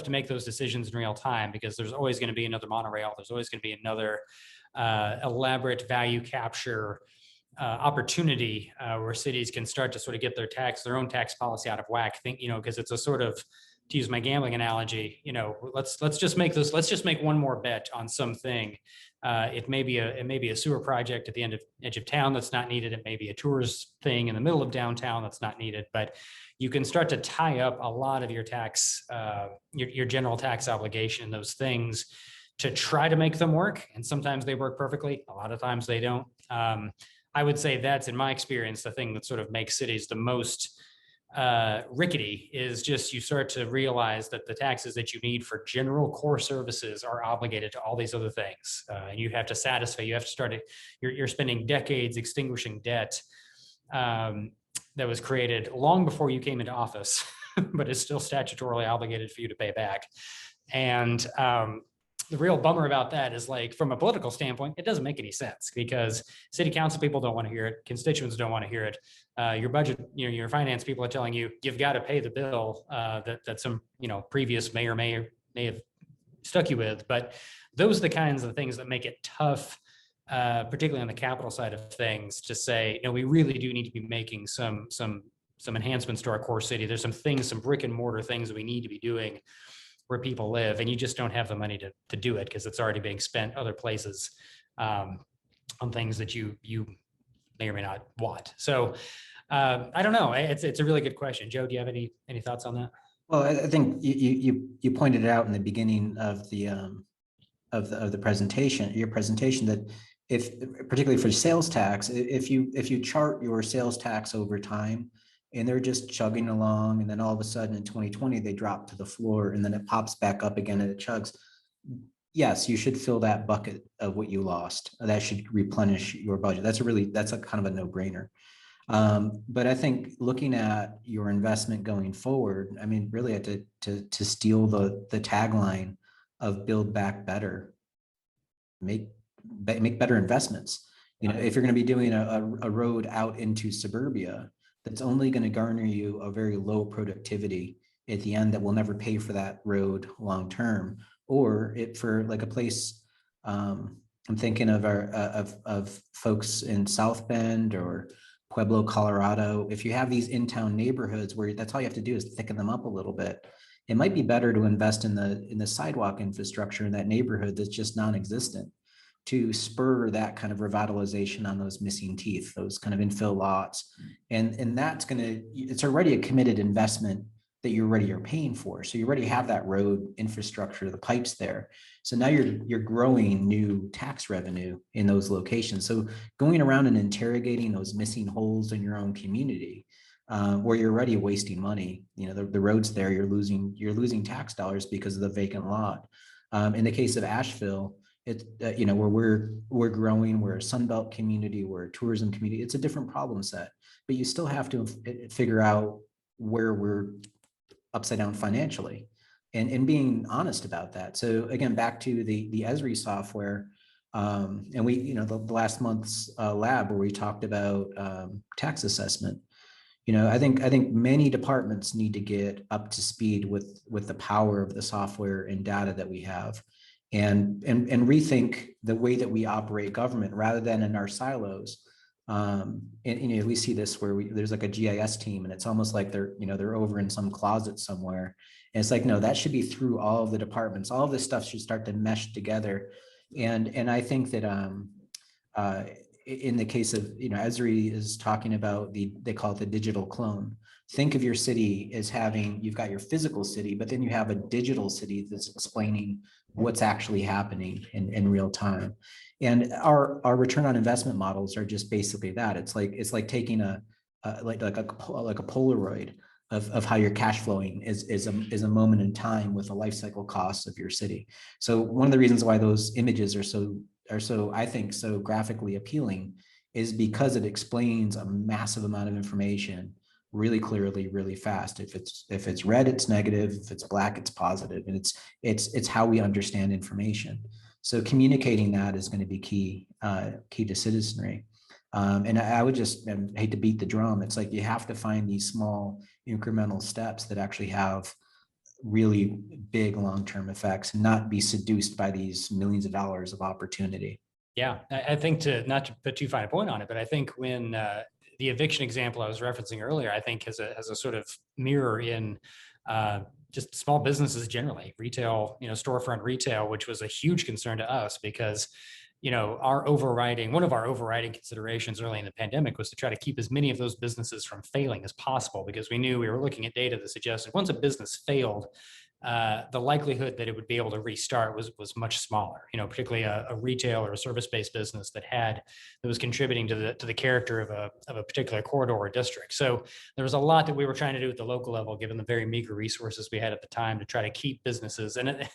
make those decisions in real time, because there's always going to be another monorail. There's always going to be another elaborate value capture opportunity where cities can start to sort of get their own tax policy out of whack. Because it's a sort of, to use my gambling analogy, let's just make one more bet on something. It may be a sewer project at the edge of town that's not needed. It may be a tourist thing in the middle of downtown that's not needed. But you can start to tie up a lot of your tax, your general tax obligation in those things to try to make them work. And sometimes they work perfectly. A lot of times they don't. I would say that's, in my experience, the thing that sort of makes cities the most rickety is just you start to realize that the taxes that you need for general core services are obligated to all these other things. And you have to start, you're spending decades extinguishing debt that was created long before you came into office, but is still statutorily obligated for you to pay back. And the real bummer about that is, like, from a political standpoint, it doesn't make any sense, because city council people don't want to hear it. Constituents don't want to hear it. Your budget, your finance people are telling you, you've got to pay the bill that some, previous mayor may have stuck you with. But those are the kinds of things that make it tough, particularly on the capital side of things, to say, we really do need to be making some enhancements to our core city. There's some brick and mortar things that we need to be doing where people live, and you just don't have the money to do it, because it's already being spent other places on things that you may or may not want. So I don't know. It's a really good question. Joe, do you have any thoughts on that? Well, I think you pointed it out in the beginning of the presentation, your presentation, that if, particularly for sales tax, if you chart your sales tax over time, and they're just chugging along, and then all of a sudden in 2020 they drop to the floor, and then it pops back up again and it chugs. Yes, you should fill that bucket of what you lost. That should replenish your budget. That's a kind of a no-brainer. But I think looking at your investment going forward, I mean, really to steal the tagline of "Build Back Better," make better investments. If you're going to be doing a road out into suburbia, that's only going to garner you a very low productivity at the end that will never pay for that road long term. Or for like a place, I'm thinking of folks in South Bend or Pueblo, Colorado. If you have these in-town neighborhoods where that's all you have to do is thicken them up a little bit, it might be better to invest in the sidewalk infrastructure in that neighborhood that's just non-existent, to spur that kind of revitalization on those missing teeth, those kind of infill lots. And that's it's already a committed investment that you already are paying for. So you already have that road infrastructure, the pipes there. So now you're growing new tax revenue in those locations. So going around and interrogating those missing holes in your own community, where you're already wasting money, the roads there, you're losing tax dollars because of the vacant lot. In the case of Asheville, it's where we're growing, we're a Sunbelt community, we're a tourism community. It's a different problem set, but you still have to figure out where we're upside down financially, and being honest about that. So again, back to the Esri software, And we, the last month's lab where we talked about tax assessment, I think many departments need to get up to speed with the power of the software and data that we have, and rethink the way that we operate government rather than in our silos. And we see this where there's like a GIS team, and it's almost like they're over in some closet somewhere. And it's like, no, that should be through all of the departments. All of this stuff should start to mesh together. And I think that in the case of, Esri is talking about they call it the digital clone. Think of your city as you've got your physical city, but then you have a digital city that's explaining what's actually happening in real time. And our return on investment models are just basically that. It's like taking a Polaroid of how you're cash flowing is a moment in time with the life cycle costs of your city. So one of the reasons why those images are so I think so graphically appealing is because it explains a massive amount of information really clearly, really fast. If it's red, it's negative. If it's black, it's positive. And it's how we understand information. So communicating that is going to be key to citizenry. And I would just hate to beat the drum. It's like you have to find these small incremental steps that actually have really big long-term effects and not be seduced by these millions of dollars of opportunity. Yeah, I think not to put too fine a point on it, but I think when the eviction example I was referencing earlier, I think has a sort of mirror in just small businesses generally, retail, storefront retail, which was a huge concern to us because one of our overriding considerations early in the pandemic was to try to keep as many of those businesses from failing as possible, because we knew we were looking at data that suggested once a business failed, the likelihood that it would be able to restart was much smaller, particularly a retail or a service-based business that was contributing to the character of a particular corridor or district. So there was a lot that we were trying to do at the local level, given the very meager resources we had at the time to try to keep businesses. And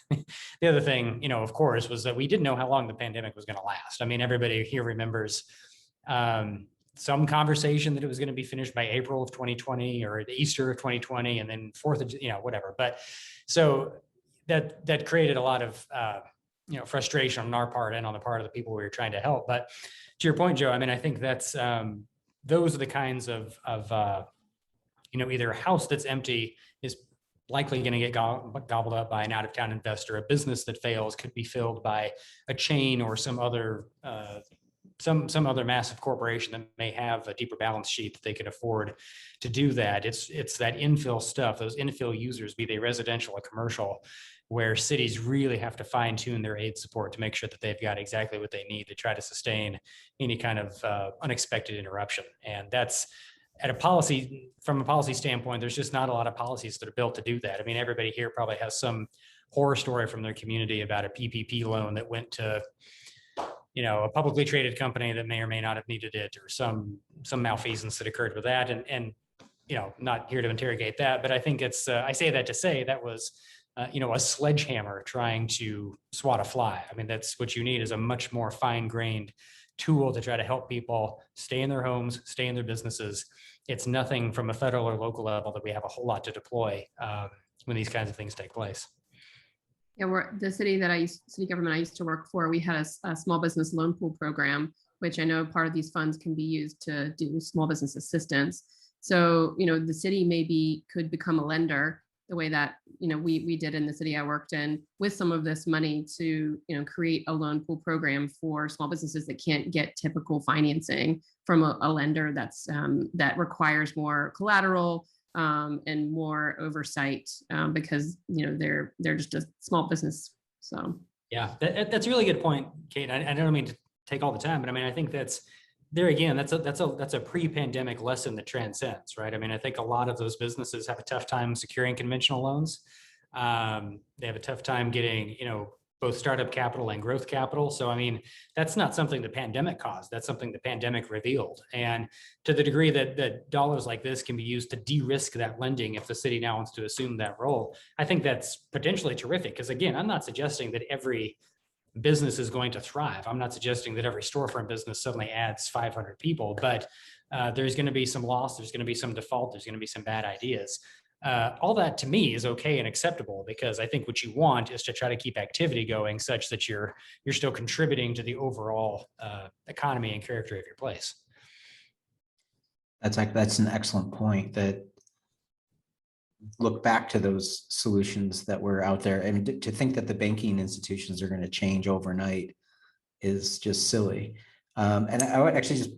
the other thing, of course, was that we didn't know how long the pandemic was going to last. I mean, everybody here remembers some conversation that it was going to be finished by April of 2020 or Easter of 2020, and then 4th of, whatever. But so that created a lot of, frustration on our part and on the part of the people we were trying to help. But to your point, Joe, I mean, I think that's, those are the kinds of either a house that's empty is likely going to get gobbled up by an out-of-town investor. A business that fails could be filled by a chain or some other some other massive corporation that may have a deeper balance sheet that they can afford to do that. It's that infill stuff, those infill users, be they residential or commercial, where cities really have to fine tune their aid support to make sure that they've got exactly what they need to try to sustain any kind of unexpected interruption. And that's from a policy standpoint, there's just not a lot of policies that are built to do that. I mean, everybody here probably has some horror story from their community about a PPP loan that went to a publicly traded company that may or may not have needed it, or some malfeasance that occurred with that. And not here to interrogate that, but I think I say that to say that was, a sledgehammer trying to swat a fly. I mean, that's what you need, is a much more fine-grained tool to try to help people stay in their homes, stay in their businesses. It's nothing from a federal or local level that we have a whole lot to deploy when these kinds of things take place. Yeah, the city government I used to work for, we had a small business loan pool program, which I know part of these funds can be used to do small business assistance. So, the city could become a lender the way that, we did in the city I worked in, with some of this money to, create a loan pool program for small businesses that can't get typical financing from a lender that requires more collateral and more oversight because they're just a small business. So yeah, that's a really good point, Cate. I don't mean to take all the time, but I mean, I think that's a pre-pandemic lesson that transcends, right? I mean, I think a lot of those businesses have a tough time securing conventional loans. They have a tough time getting both startup capital and growth capital. So, I mean, that's not something the pandemic caused. That's something the pandemic revealed. And to the degree that dollars like this can be used to de-risk that lending, if the city now wants to assume that role, I think that's potentially terrific. Because again, I'm not suggesting that every business is going to thrive. I'm not suggesting that every storefront business suddenly adds 500 people, but there's going to be some loss. There's going to be some default. There's going to be some bad ideas. all that to me is okay and acceptable, because I think what you want is to try to keep activity going such that you're still contributing to the overall economy and character of your place. That's an excellent point. That look back to those solutions that were out there. I mean, to think that the banking institutions are going to change overnight is just silly. And I would actually just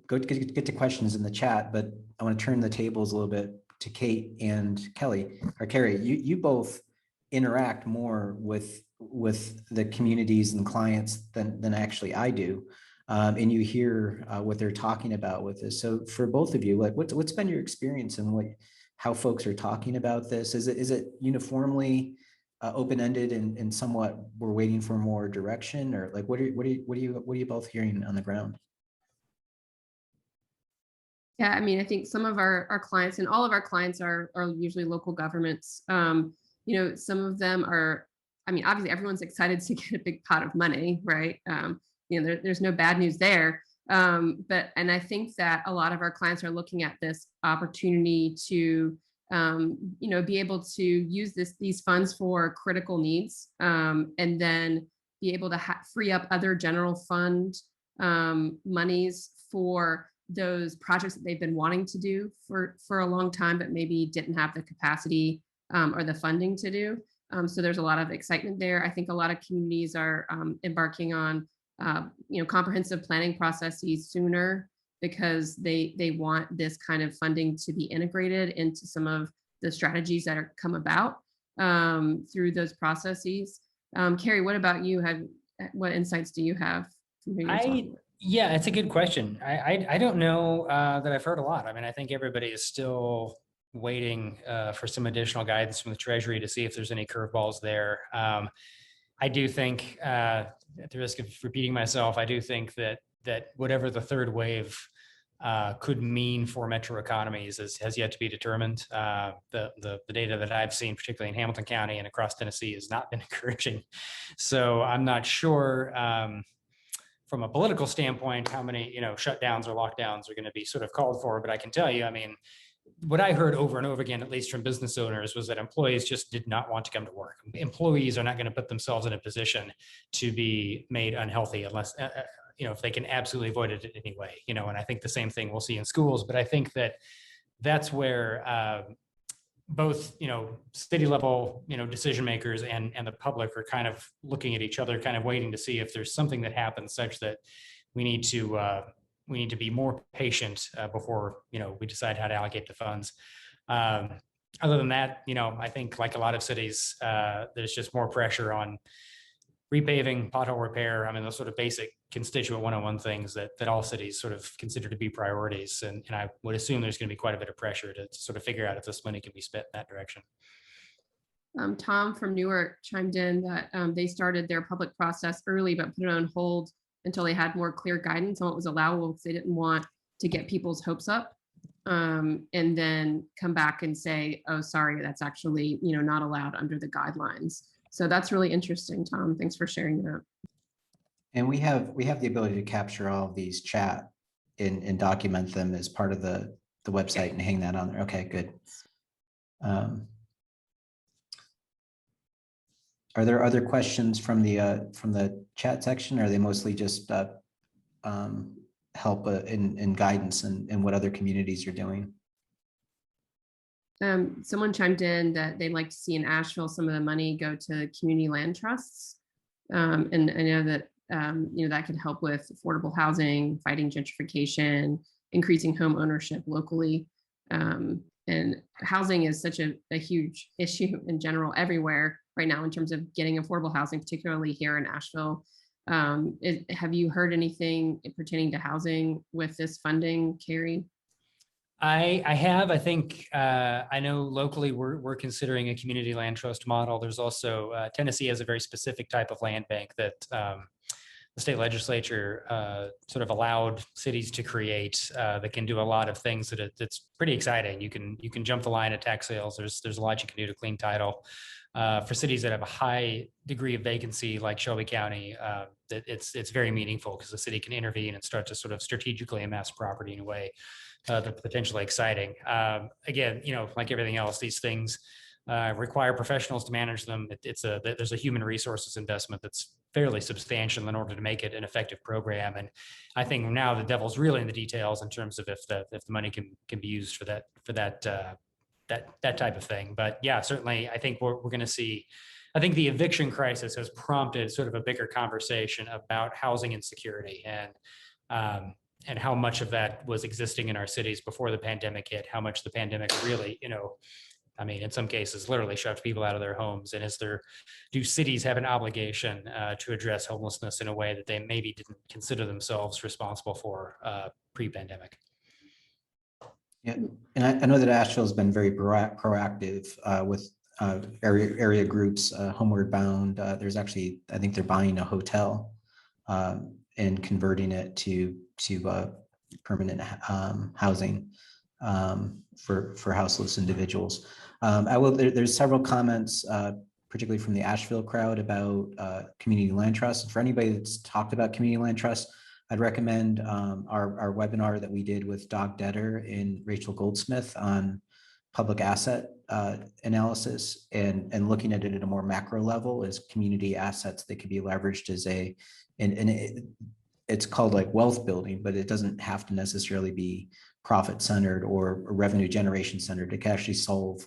go get to questions in the chat, but I want to turn the tables a little bit to Cate and Kerry. You both interact more with the communities and clients than actually I do. And you hear what they're talking about with this. So for both of you, like what's been your experience and how folks are talking about this? Is it uniformly open-ended and somewhat we're waiting for more direction, or like what are you both hearing on the ground? Yeah, I mean, I think some of our clients, and all of our clients are usually local governments. You know, some of them are, I mean, obviously everyone's excited to get a big pot of money, right? You know, there's no bad news there. And I think that a lot of our clients are looking at this opportunity to, you know, be able to use these funds for critical needs, and then be able to free up other general fund monies for those projects that they've been wanting to do for a long time, but maybe didn't have the capacity or the funding to do. So there's a lot of excitement there. I think a lot of communities are embarking on you know, comprehensive planning processes sooner, because they want this kind of funding to be integrated into some of the strategies that are come about through those processes. Kerry, what about you? What insights do you have from who you're talking with? Yeah, it's a good question. I don't know that I've heard a lot. I mean, I think everybody is still waiting for some additional guidance from the Treasury to see if there's any curveballs there. I do think, at the risk of repeating myself, I do think that whatever the third wave could mean for metro economies has yet to be determined. The data that I've seen, particularly in Hamilton County and across Tennessee, has not been encouraging. So I'm not sure, from a political standpoint, how many shutdowns or lockdowns are going to be sort of called for. But I can tell you, I mean, what I heard over and over again, at least from business owners, was that employees just did not want to come to work. Employees are not going to put themselves in a position to be made unhealthy unless, if they can absolutely avoid it anyway. And I think the same thing we'll see in schools. But I think that's where both, city level, decision makers and the public are kind of looking at each other, kind of waiting to see if there's something that happens such that we need to be more patient before, we decide how to allocate the funds. Other than that, I think like a lot of cities, there's just more pressure on repaving, pothole repair. I mean, those sort of basic constituent 101 things that all cities sort of consider to be priorities. And I would assume there's going to be quite a bit of pressure to sort of figure out if this money can be spent in that direction. Tom from Newark chimed in that they started their public process early, but put it on hold until they had more clear guidance on what was allowable, because they didn't want to get people's hopes up and then come back and say, oh, sorry, that's actually, not allowed under the guidelines. So that's really interesting, Tom. Thanks for sharing that. And we have the ability to capture all of these chat and document them as part of the website and hang that on there. Okay, good. Are there other questions from the chat section, or are they mostly just help in guidance and what other communities are doing? Someone chimed in that they'd like to see in Asheville some of the money go to community land trusts. And I know that, that could help with affordable housing, fighting gentrification, increasing home ownership locally. And housing is such a huge issue in general everywhere right now in terms of getting affordable housing, particularly here in Asheville. Have you heard anything pertaining to housing with this funding, Kerry? I have. I think I know locally we're considering a community land trust model. There's also Tennessee has a very specific type of land bank that the state legislature sort of allowed cities to create that can do a lot of things that's pretty exciting. You can jump the line at tax sales. There's a lot you can do to clean title. for cities that have a high degree of vacancy, like Shelby County, that it's very meaningful because the city can intervene and start to sort of strategically amass property in a way that's potentially exciting. Again, like everything else, these things require professionals to manage them. There's a human resources investment that's fairly substantial in order to make it an effective program. And I think now the devil's really in the details in terms of if the money can be used for that type of thing. But yeah, certainly I think we're going to see. I think the eviction crisis has prompted sort of a bigger conversation about housing insecurity and how much of that was existing in our cities before the pandemic hit, how much the pandemic really, I mean, in some cases, literally shoved people out of their homes. And do cities have an obligation to address homelessness in a way that they maybe didn't consider themselves responsible for pre-pandemic? Yeah, and I know that Asheville's been very proactive with area groups, Homeward Bound. There's actually, I think they're buying a hotel and converting it to permanent housing for houseless individuals. There's several comments, particularly from the Asheville crowd, about community land trust. For anybody that's talked about community land trust, I'd recommend our webinar that we did with Doc Detter and Rachel Goldsmith on public asset analysis and looking at it at a more macro level as community assets that could be leveraged as it's called like wealth building, but it doesn't have to necessarily be profit centered or revenue generation centered. It can actually solve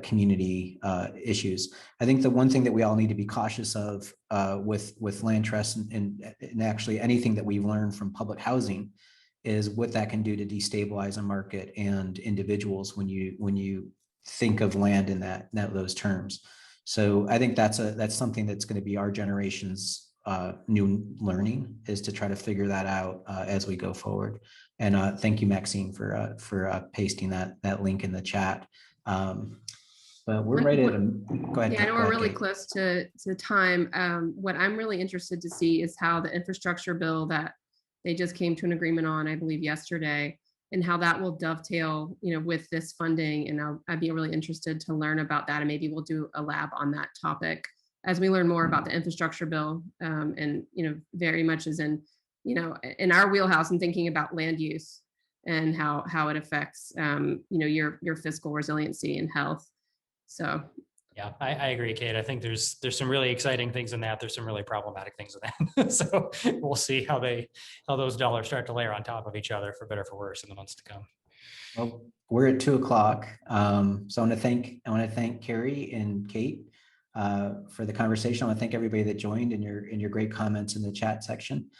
community issues. I think the one thing that we all need to be cautious of with land trust and actually anything that we've learned from public housing is what that can do to destabilize a market and individuals when you think of land in those terms. So I think that's something that's going to be our generation's new learning, is to try to figure that out as we go forward. And thank you, Maxine, for pasting that link in the chat. But we're ready to go ahead. Yeah, I know we're really close to time. What I'm really interested to see is how the infrastructure bill that they just came to an agreement on, I believe yesterday, and how that will dovetail, with this funding. And I'd be really interested to learn about that. And maybe we'll do a lab on that topic as we learn more about the infrastructure bill. And, very much is in our wheelhouse and thinking about land use and how it affects, your fiscal resiliency and health. So. Yeah, I agree, Cate. I think there's some really exciting things in that. There's some really problematic things in that. So we'll see how those dollars start to layer on top of each other, for better or for worse, in the months to come. Well, we're at 2:00. So I want to thank Kerry and Cate for the conversation. I want to thank everybody that joined and your great comments in the chat section.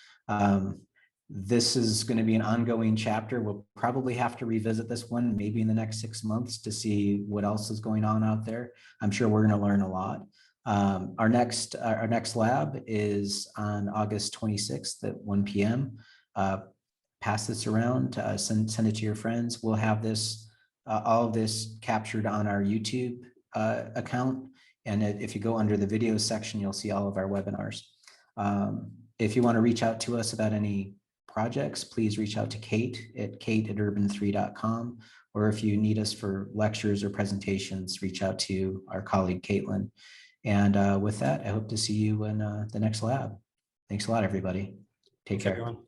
This is going to be an ongoing chapter. We'll probably have to revisit this one maybe in the next 6 months to see what else is going on out there. I'm sure we're going to learn a lot. Our next lab is on August 26th at 1 p.m. Pass this around, send it to your friends. We'll have this all of this captured on our YouTube account. And if you go under the video section, you'll see all of our webinars. If you want to reach out to us about any projects, please reach out to Cate at urban3.com. Or if you need us for lectures or presentations, reach out to our colleague, Caitlin. And with that, I hope to see you in the next lab. Thanks a lot, everybody. Take care. Everyone.